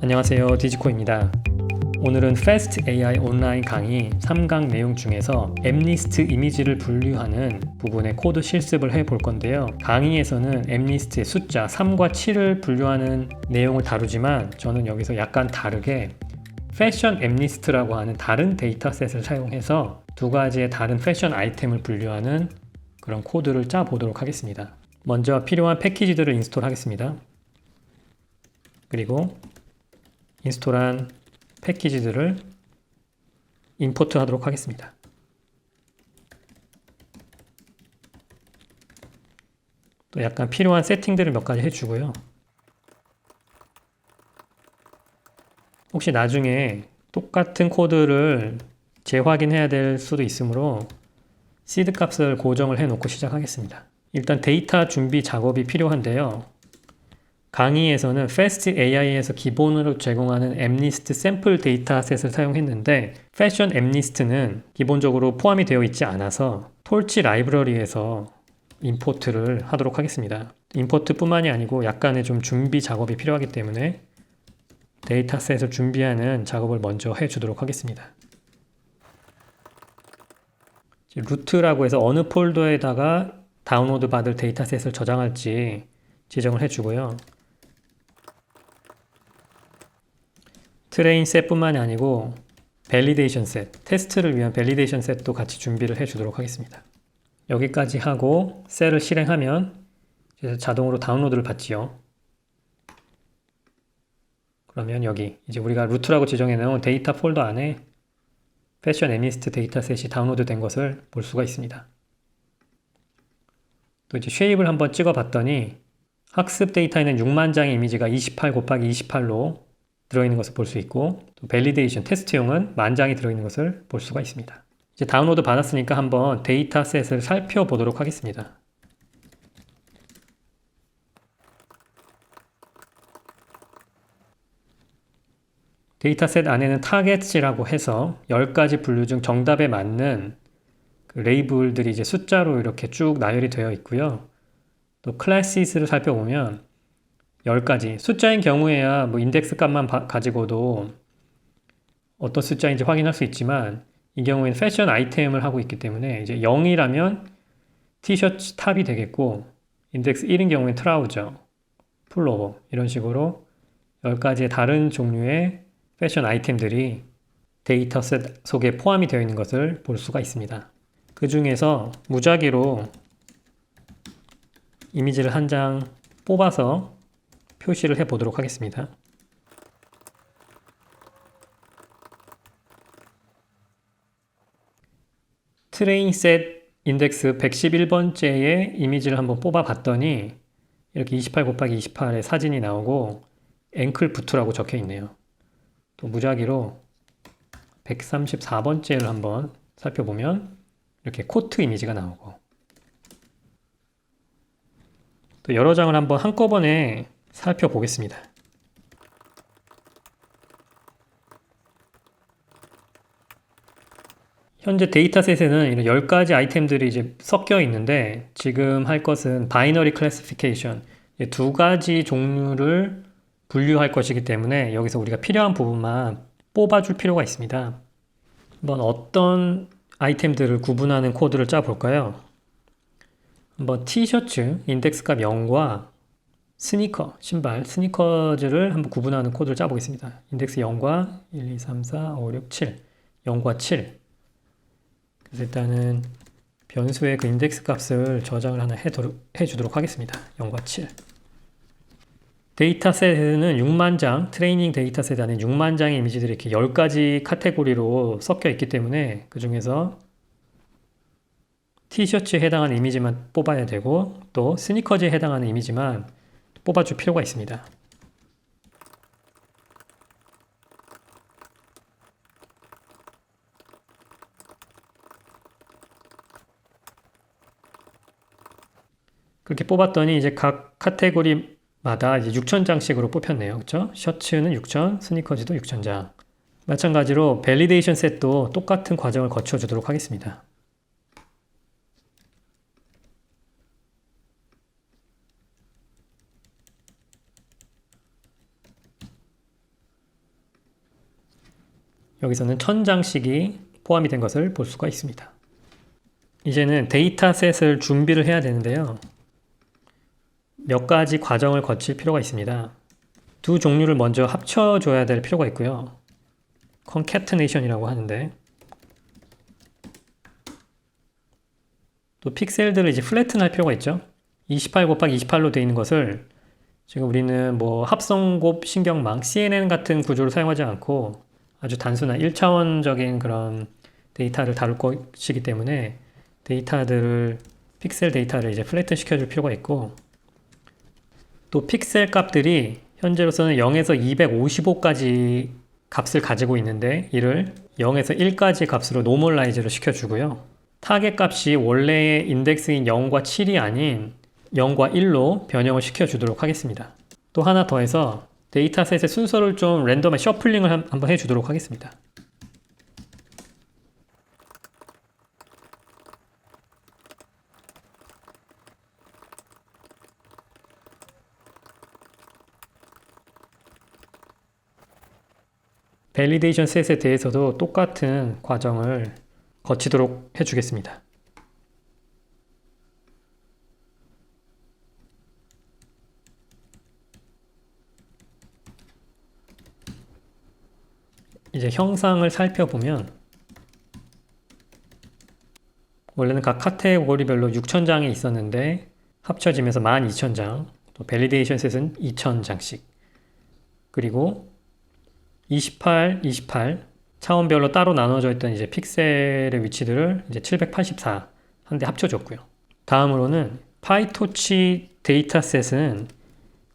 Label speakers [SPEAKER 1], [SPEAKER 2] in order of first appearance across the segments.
[SPEAKER 1] 안녕하세요, 디지코입니다. 오늘은 Fast AI 온라인 강의 3강 내용 중에서 앱리스트 이미지를 분류하는 부분의 코드 실습을 해볼 건데요. 강의에서는 앱리스트의 숫자 3과 7을 분류하는 내용을 다루지만 저는 여기서 약간 다르게 패션 앱리스트라고 하는 다른 데이터셋을 사용해서 두 가지의 다른 패션 아이템을 분류하는 그런 코드를 짜 보도록 하겠습니다. 먼저 필요한 패키지들을 인스톨하겠습니다. 그리고 인스톨한 패키지들을 임포트 하도록 하겠습니다. 또 약간 필요한 세팅들을 몇 가지 해주고요. 혹시 나중에 똑같은 코드를 재확인해야 될 수도 있으므로 시드 값을 고정을 해놓고 시작하겠습니다. 일단 데이터 준비 작업이 필요한데요. 강의에서는 Fast AI에서 기본으로 제공하는 앱리스트 샘플 데이터셋을 사용했는데 패션 앱리스트는 기본적으로 포함이 되어 있지 않아서 톨치 라이브러리에서 임포트를 하도록 하겠습니다. 임포트 뿐만이 아니고 약간의 좀 준비 작업이 필요하기 때문에 데이터셋을 준비하는 작업을 먼저 해주도록 하겠습니다. 루트라고 해서 어느 폴더에다가 다운로드 받을 데이터셋을 저장할지 지정을 해주고요. 트레인 셋뿐만이 아니고 밸리데이션 셋, 테스트를 위한 밸리데이션 셋도 같이 준비를 해주도록 하겠습니다. 여기까지 하고 셋을 실행하면 자동으로 다운로드를 받지요. 그러면 여기 이제 우리가 루트라고 지정해 놓은 데이터 폴더 안에 패션 앱리스트 데이터셋이 다운로드 된 것을 볼 수가 있습니다. 또 이제 쉐입을 한번 찍어 봤더니 학습 데이터에는 6만 장의 이미지가 28 곱하기 28로 들어있는 것을 볼 수 있고 또 밸리데이션 테스트용은 10,000장이 들어있는 것을 볼 수가 있습니다. 이제 다운로드 받았으니까 한번 데이터셋을 살펴보도록 하겠습니다. 데이터셋 안에는 타겟이라고 해서 10가지 분류 중 정답에 맞는 그 레이블들이 이제 숫자로 이렇게 쭉 나열이 되어 있고요. 또 클래시스를 살펴보면 10가지 숫자인 경우에야 뭐 인덱스 값만 가지고도 어떤 숫자인지 확인할 수 있지만 이 경우에는 패션 아이템을 하고 있기 때문에 이제 0이라면 티셔츠 탑이 되겠고 인덱스 1인 경우에는 트라우저, 풀로버 이런 식으로 10가지의 다른 종류의 패션 아이템들이 데이터셋 속에 포함이 되어 있는 것을 볼 수가 있습니다. 그 중에서 무작위로 이미지를 한 장 뽑아서 표시를 해 보도록 하겠습니다. 트레인 셋 인덱스 111번째의 이미지를 한번 뽑아 봤더니 이렇게 28 곱하기 28의 사진이 나오고 앵클 부트라고 적혀 있네요. 또 무작위로 134번째를 한번 살펴보면 이렇게 코트 이미지가 나오고 또 여러 장을 한번 한꺼번에 살펴보겠습니다. 현재 데이터셋에는 이런 10가지 아이템들이 이제 섞여 있는데 지금 할 것은 바이너리 클래시피케이션 두 가지 종류를 분류할 것이기 때문에 여기서 우리가 필요한 부분만 뽑아줄 필요가 있습니다. 한번 어떤 아이템들을 구분하는 코드를 짜 볼까요? 한번 티셔츠 인덱스 값 0과 스니커, 신발, 스니커즈를 한번 구분하는 코드를 짜 보겠습니다. 인덱스 0과 1, 2, 3, 4, 5, 6, 7 0과 7 그래서 일단은 변수의 그 인덱스 값을 저장을 하나 해주도록 하겠습니다. 0과 7 데이터셋에는 6만 장, 트레이닝 데이터셋 안에 6만 장의 이미지들이 이렇게 10가지 카테고리로 섞여 있기 때문에 그 중에서 티셔츠에 해당하는 이미지만 뽑아야 되고 또 스니커즈에 해당하는 이미지만 뽑아줄 필요가 있습니다. 그렇게 뽑았더니 이제 각 카테고리마다 이제 6,000장씩으로 뽑혔네요. 그렇죠? 셔츠는 6,000, 스니커즈도 6,000장. 마찬가지로 밸리데이션 셋도 똑같은 과정을 거쳐 주도록 하겠습니다. 여기서는 1000장씩이 포함이 된 것을 볼 수가 있습니다. 이제는 데이터셋을 준비를 해야 되는데요. 몇 가지 과정을 거칠 필요가 있습니다. 두 종류를 먼저 합쳐줘야 될 필요가 있고요. concatenation이라고 하는데, 또 픽셀들을 이제 플래튼할 필요가 있죠. 28 곱하기 28로 되어 있는 것을 지금 우리는 뭐 합성곱 신경망, CNN 같은 구조를 사용하지 않고 아주 단순한 1차원적인 그런 데이터를 다룰 것이기 때문에 픽셀 데이터를 이제 플래튼 시켜줄 필요가 있고, 또 픽셀 값들이 현재로서는 0에서 255까지 값을 가지고 있는데 이를 0에서 1까지 값으로 노멀라이즈를 시켜주고요. 타겟 값이 원래의 인덱스인 0과 7이 아닌 0과 1로 변형을 시켜주도록 하겠습니다. 또 하나 더해서 데이터셋의 순서를 좀 랜덤하게 셔플링을 한번 해주도록 하겠습니다. 밸리데이션 셋에 대해서도 똑같은 과정을 거치도록 해주겠습니다. 이제 형상을 살펴보면 원래는 각 카테고리별로 6000장이 있었는데 합쳐지면서 12000장, 또 밸리데이션 셋은 2000장씩, 그리고 28, 28 차원별로 따로 나눠져 있던 이제 픽셀의 위치들을 이제 784 한데 합쳐줬고요. 다음으로는 파이토치 데이터셋은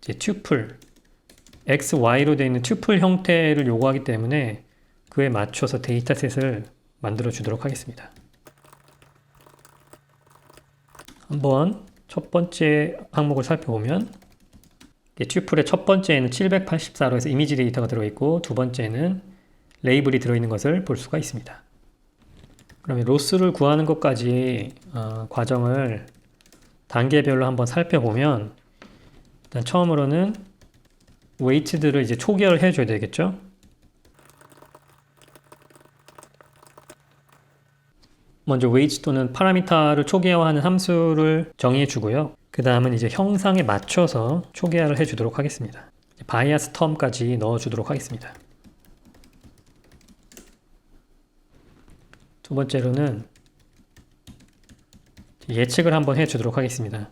[SPEAKER 1] 이제 튜플 X, Y로 되어 있는 튜플 형태를 요구하기 때문에 그에 맞춰서 데이터셋을 만들어 주도록 하겠습니다. 한번 첫 번째 항목을 살펴보면 튜플의 첫 번째에는 784로 해서 이미지 데이터가 들어있고 두 번째는 레이블이 들어있는 것을 볼 수가 있습니다. 그러면 로스를 구하는 것까지 과정을 단계별로 한번 살펴보면 일단 처음으로는 웨이트들을 이제 초기화를 해줘야 되겠죠. 먼저 웨이트 또는 파라미터를 초기화하는 함수를 정의해 주고요. 그 다음은 이제 형상에 맞춰서 초기화를 해 주도록 하겠습니다. 바이아스 텀까지 넣어 주도록 하겠습니다. 두 번째로는 예측을 한번 해 주도록 하겠습니다.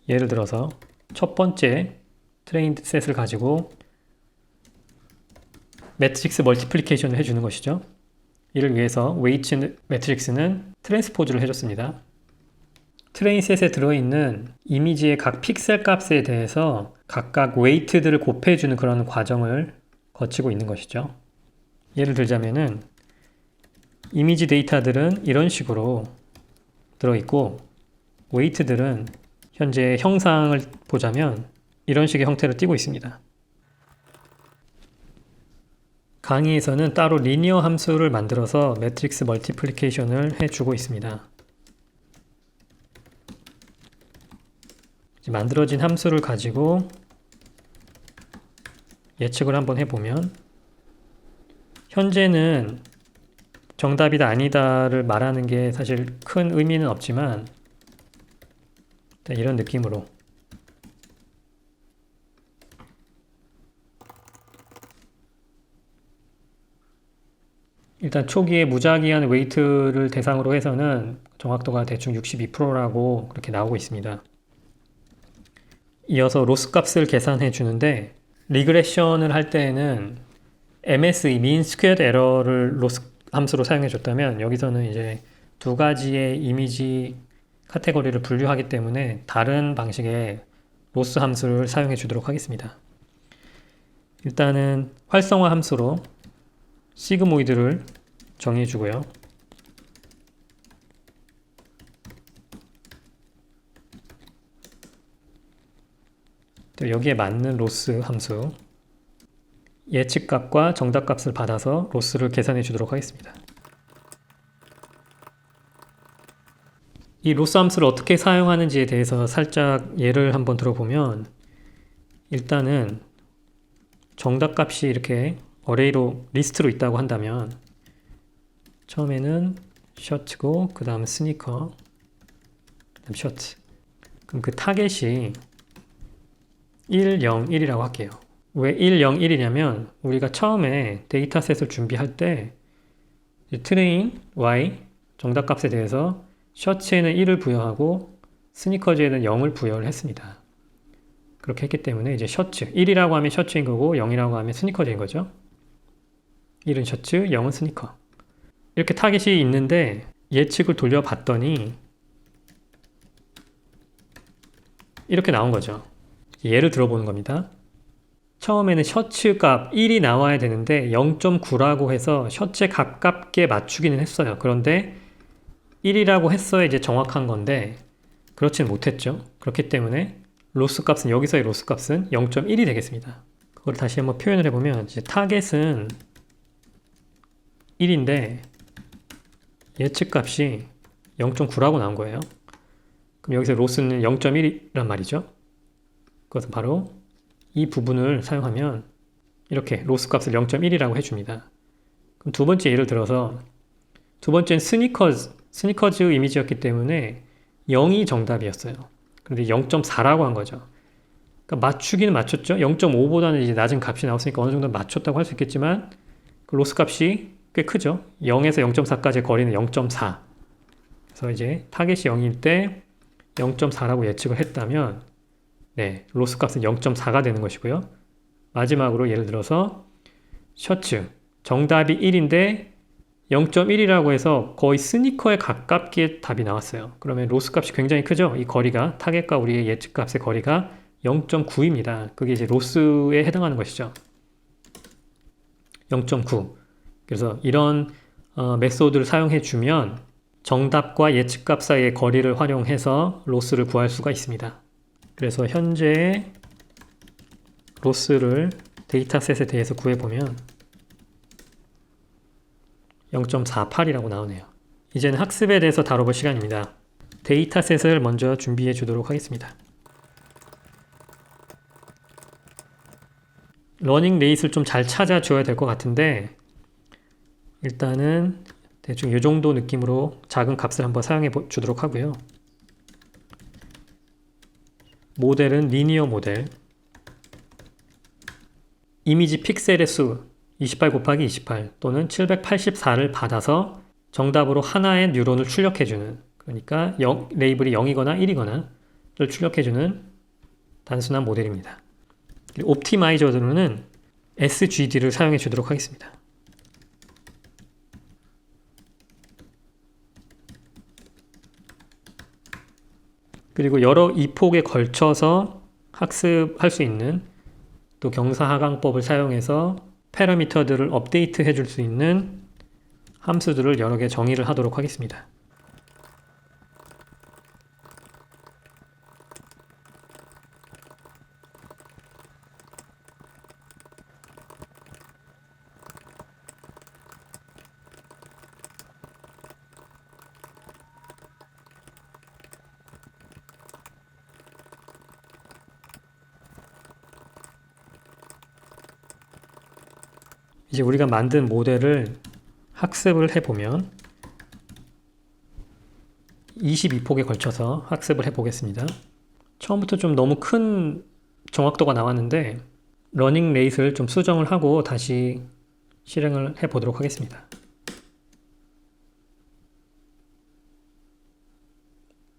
[SPEAKER 1] 예를 들어서 첫 번째 트레인드 셋을 가지고 매트릭스 멀티플리케이션을 해주는 것이죠. 이를 위해서 웨이트 매트릭스는 트랜스포즈를 해줬습니다. 트레인 셋에 들어있는 이미지의 각 픽셀 값에 대해서 각각 웨이트들을 곱해주는 그런 과정을 거치고 있는 것이죠. 예를 들자면은 이미지 데이터들은 이런 식으로 들어있고 웨이트들은 현재 형상을 보자면 이런 식의 형태로 띄고 있습니다. 강의에서는 따로 리니어 함수를 만들어서 매트릭스 멀티플리케이션을 해주고 있습니다. 만들어진 함수를 가지고 예측을 한번 해보면 현재는 정답이다 아니다를 말하는 게 사실 큰 의미는 없지만 이런 느낌으로 일단 초기에 무작위한 웨이트를 대상으로 해서는 정확도가 대충 62%라고 그렇게 나오고 있습니다. 이어서 로스 값을 계산해 주는데 리그레션을 할 때에는 MSE, mean squared error를 로스 함수로 사용해 줬다면 여기서는 이제 두 가지의 이미지 카테고리를 분류하기 때문에 다른 방식의 로스 함수를 사용해 주도록 하겠습니다. 일단은 활성화 함수로 시그모이드를 정의해 주고요. 또 여기에 맞는 로스 함수 예측값과 정답값을 받아서 로스를 계산해 주도록 하겠습니다. 이 로스 함수를 어떻게 사용하는지에 대해서 살짝 예를 한번 들어보면 일단은 정답값이 이렇게 어레이로 리스트로 있다고 한다면 처음에는 셔츠고 그 다음 스니커, 그 다음 셔츠. 그럼 그 타겟이 1, 0, 1이라고 할게요. 왜 1, 0, 1이냐면 우리가 처음에 데이터셋을 준비할 때 트레인 Y 정답값에 대해서 셔츠에는 1을 부여하고 스니커즈에는 0을 부여를 했습니다. 그렇게 했기 때문에 이제 셔츠 1이라고 하면 셔츠인 거고 0이라고 하면 스니커즈인 거죠. 1은 셔츠, 0은 스니커. 이렇게 타겟이 있는데 예측을 돌려봤더니 이렇게 나온 거죠. 예를 들어보는 겁니다. 처음에는 셔츠 값 1이 나와야 되는데 0.9라고 해서 셔츠에 가깝게 맞추기는 했어요. 그런데 1이라고 했어야 이제 정확한 건데 그렇지는 못했죠. 그렇기 때문에 로스 값은 여기서의 로스 값은 0.1이 되겠습니다. 그걸 다시 한번 표현을 해보면 이제 타겟은 1인데 예측 값이 0.9라고 나온 거예요. 그럼 여기서 로스는 0.1이란 말이죠. 그것은 바로 이 부분을 사용하면 이렇게 로스 값을 0.1이라고 해줍니다. 그럼 두 번째 예를 들어서 두 번째는 스니커즈 이미지였기 때문에 0이 정답이었어요. 그런데 0.4라고 한 거죠. 그러니까 맞추기는 맞췄죠. 0.5보다는 이제 낮은 값이 나왔으니까 어느 정도 맞췄다고 할 수 있겠지만 그 로스 값이 꽤 크죠. 0에서 0.4까지의 거리는 0.4. 그래서 이제 타겟이 0일 때 0.4라고 예측을 했다면 네, 로스 값은 0.4가 되는 것이고요. 마지막으로 예를 들어서 셔츠 정답이 1인데 0.1이라고 해서 거의 스니커에 가깝게 답이 나왔어요. 그러면 로스 값이 굉장히 크죠. 이 거리가 타겟과 우리의 예측 값의 거리가 0.9입니다. 그게 이제 로스에 해당하는 것이죠. 0.9. 그래서 이런 메소드를 사용해 주면 정답과 예측 값 사이의 거리를 활용해서 로스를 구할 수가 있습니다. 그래서 현재 로스를 데이터셋에 대해서 구해보면 0.48이라고 나오네요. 이제는 학습에 대해서 다뤄볼 시간입니다. 데이터셋을 먼저 준비해 주도록 하겠습니다. 러닝 레이스를 좀 잘 찾아줘야 될 것 같은데 일단은 대충 이 정도 느낌으로 작은 값을 한번 사용해 주도록 하고요. 모델은 리니어 모델, 이미지 픽셀의 수 28 곱하기 28 또는 784를 받아서 정답으로 하나의 뉴런을 출력해주는, 그러니까 레이블이 0이거나 1이거나를 출력해주는 단순한 모델입니다. 옵티마이저로는 SGD를 사용해 주도록 하겠습니다. 그리고 여러 이폭에 걸쳐서 학습할 수 있는 또 경사하강법을 사용해서 파라미터들을 업데이트 해줄 수 있는 함수들을 여러 개 정의를 하도록 하겠습니다. 이제 우리가 만든 모델을 학습을 해보면 22폭에 걸쳐서 학습을 해보겠습니다. 처음부터 좀 너무 큰 정확도가 나왔는데 러닝 레이스를 좀 수정을 하고 다시 실행을 해보도록 하겠습니다.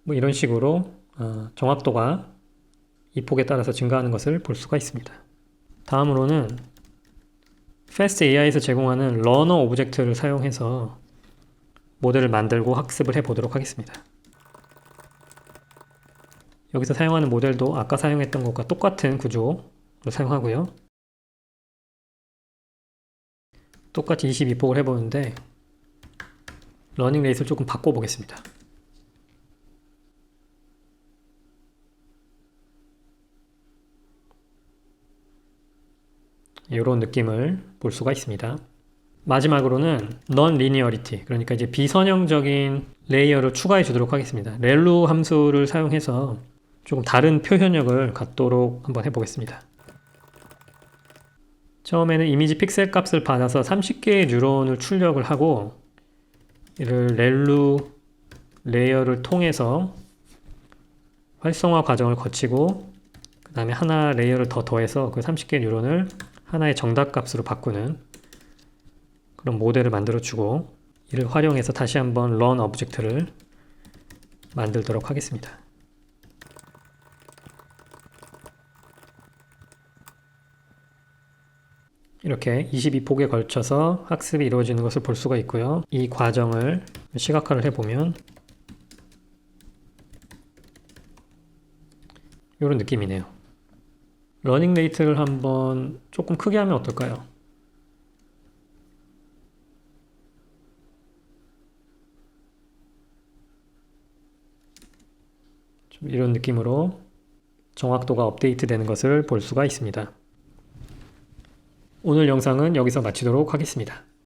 [SPEAKER 1] 뭐 이런 식으로 정확도가 이 폭에 따라서 증가하는 것을 볼 수가 있습니다. 다음으로는 FastAI에서 제공하는 러너 오브젝트를 사용해서 모델을 만들고 학습을 해보도록 하겠습니다. 여기서 사용하는 모델도 아까 사용했던 것과 똑같은 구조를 사용하고요. 똑같이 22폭을 해보는데 러닝 레이스를 조금 바꿔보겠습니다. 이런 느낌을 볼 수가 있습니다. 마지막으로는 non-linearity, 그러니까 이제 비선형적인 레이어를 추가해 주도록 하겠습니다. 렐루 함수를 사용해서 조금 다른 표현력을 갖도록 한번 해보겠습니다. 처음에는 이미지 픽셀 값을 받아서 30개의 뉴런을 출력을 하고 이를 렐루 레이어를 통해서 활성화 과정을 거치고 그 다음에 하나 레이어를 더 더해서 그 30개 뉴런을 하나의 정답값으로 바꾸는 그런 모델을 만들어 주고 이를 활용해서 다시 한번 run 오브젝트를 만들도록 하겠습니다. 이렇게 22폭에 걸쳐서 학습이 이루어지는 것을 볼 수가 있고요. 이 과정을 시각화를 해보면 이런 느낌이네요. 러닝 레이트를 한번 조금 크게 하면 어떨까요? 좀 이런 느낌으로 정확도가 업데이트 되는 것을 볼 수가 있습니다. 오늘 영상은 여기서 마치도록 하겠습니다.